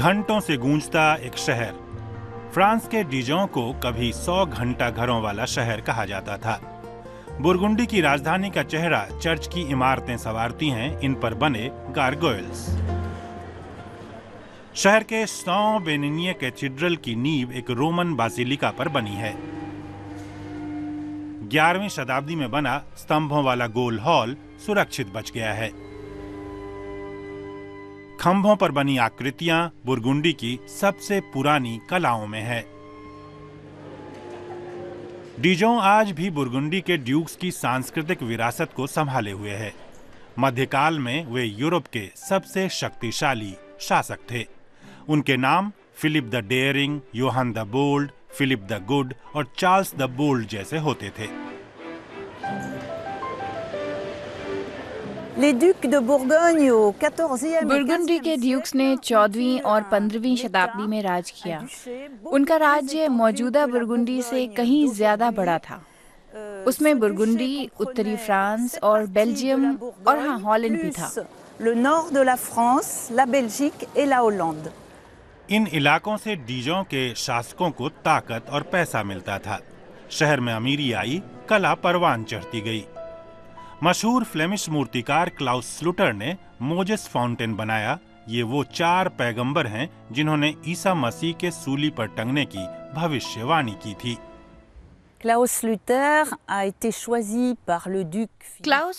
घंटों से गूंजता एक शहर। फ्रांस के डिजों को कभी 100 घंटा घरों वाला शहर कहा जाता था। बुरगुंडी की राजधानी का चेहरा चर्च की इमारतें संवारती हैं, इन पर बने गारगोयल्स। शहर के सॉ बेनिनिये कैथेड्रल की नींव एक रोमन बासिलिका पर बनी है। 11वीं शताब्दी में बना स्तंभों वाला गोल हॉल सुरक्षित बच गया है। खंभों पर बनी आकृतियां बुरगुंडी की सबसे पुरानी कलाओं में है। डिजों आज भी बुरगुंडी के ड्यूक्स की सांस्कृतिक विरासत को संभाले हुए है। मध्यकाल में वे यूरोप के सबसे शक्तिशाली शासक थे। उनके नाम Philip the Daring, Johan the Bold, Philip the Good और चार्ल्स द बोल्ड जैसे होते थे। बुरगुंडी के ड्यूक्स ने 14वीं और 15वीं शताब्दी में राज किया। उनका राज्य मौजूदा बुरगुंडी से कहीं ज्यादा बड़ा था। उसमें बुरगुंडी, उत्तरी फ्रांस और बेल्जियम और हाँ हॉलैंड भी था। इन इलाकों से डिजों के शासकों को ताकत और पैसा मिलता था। शहर में अमीरी आई, कला परवान चढ़ती गई। मशहूर फ्लेमिश मूर्तिकार क्लाउस स्लूटर ने मोजेस फाउंटेन बनाया। ये वो 4 पैगंबर हैं जिन्होंने ईसा मसीह के सूली पर टंगने की भविष्यवाणी की थी। क्लाउस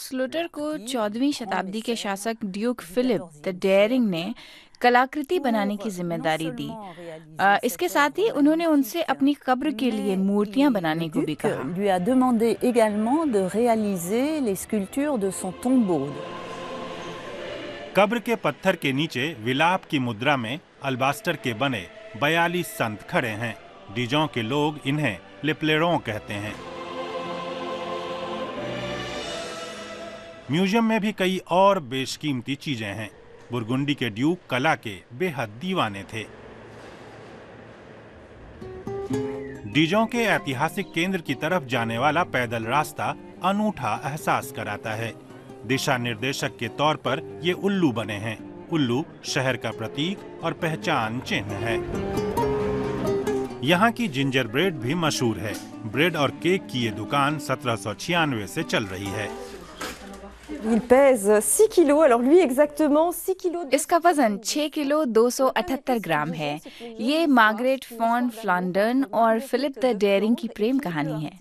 स्लूटर को 14वीं शताब्दी के शासक ड्यूक फिलिप द डेयरिंग ने कलाकृति बनाने की जिम्मेदारी दी। इसके साथ ही उन्होंने उनसे अपनी कब्र के लिए मूर्तियां बनाने को भी कहा। कब्र के पत्थर के नीचे विलाप की मुद्रा में अल्बास्टर के बने 42 संत खड़े हैं। डिजों के लोग इन्हें लेप्लेरों कहते हैं। म्यूजियम में भी कई और बेशकीमती चीजें हैं। बुरगुंडी के ड्यूक कला के बेहद दीवाने थे। डिजों के ऐतिहासिक केंद्र की तरफ जाने वाला पैदल रास्ता अनूठा एहसास कराता है। दिशा निर्देशक के तौर पर ये उल्लू बने हैं। उल्लू शहर का प्रतीक और पहचान चिन्ह है। यहाँ की जिंजर ब्रेड भी मशहूर है। ब्रेड और केक की ये दुकान 1796 से चल रही है। Il pèse 6 kilos, alors lui exactement 6 kilos. इसका वजन 6 किलो 278 ग्राम है। ये मार्गरेट फॉन फ्लांडर्न और फिलिप द डेयरिंग की प्रेम कहानी है।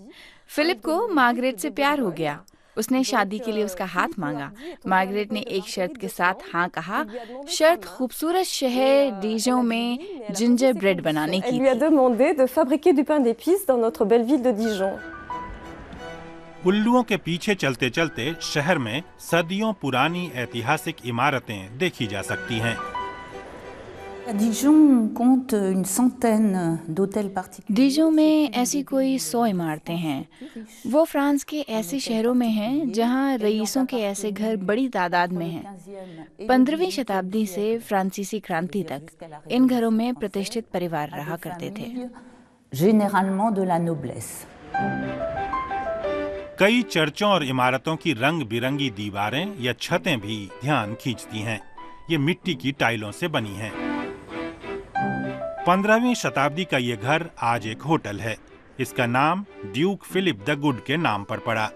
फिलिप को मार्गरेट से प्यार हो गया। उसने शादी के लिए उसका हाथ मांगा। मार्गरेट ने एक शर्त के साथ हाँ कहा। शर्त खूबसूरत शहर डिजों में जिंजर ब्रेड बनाने की। Elle lui a demandé de fabriquer du pain d'épices dans notre belle ville de Dijon. उल्लुओं के पीछे चलते चलते शहर में सदियों पुरानी ऐतिहासिक इमारतें देखी जा सकती हैं। डिजों में ऐसी कोई 100 इमारतें हैं। वो फ्रांस के ऐसे शहरों में हैं जहां रईसों के ऐसे घर बड़ी तादाद में हैं। 15वीं शताब्दी से फ्रांसीसी क्रांति तक इन घरों में प्रतिष्ठित परिवार रहा करते थे। कई चर्चों और इमारतों की रंग बिरंगी दीवारें या छतें भी ध्यान खींचती हैं। ये मिट्टी की टाइलों से बनी हैं। 15वीं शताब्दी का ये घर आज एक होटल है। इसका नाम ड्यूक फिलिप द गुड के नाम पर पड़ा।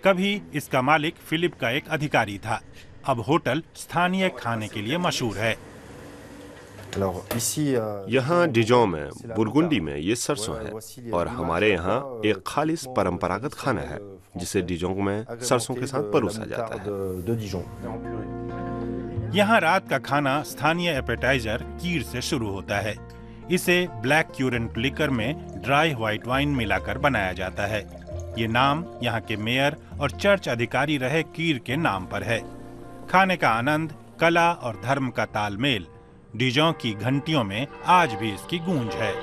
कभी इसका मालिक फिलिप का एक अधिकारी था। अब होटल स्थानीय खाने के लिए मशहूर है। यहाँ डिजों में, बुरगुंडी में ये सरसों है और हमारे यहाँ एक खालिस परंपरागत खाना है जिसे डिजों में सरसों के साथ परोसा जाता है। यहाँ रात का खाना स्थानीय एपेटाइजर कीर से शुरू होता है। इसे ब्लैक क्यूरेंट लिकर में ड्राई व्हाइट वाइन मिलाकर बनाया जाता है। ये नाम यहाँ के मेयर और चर्च अधिकारी रहे कीर के नाम पर है। खाने का आनंद, कला और धर्म का तालमेल, डिजों की घंटियों में आज भी इसकी गूंज है।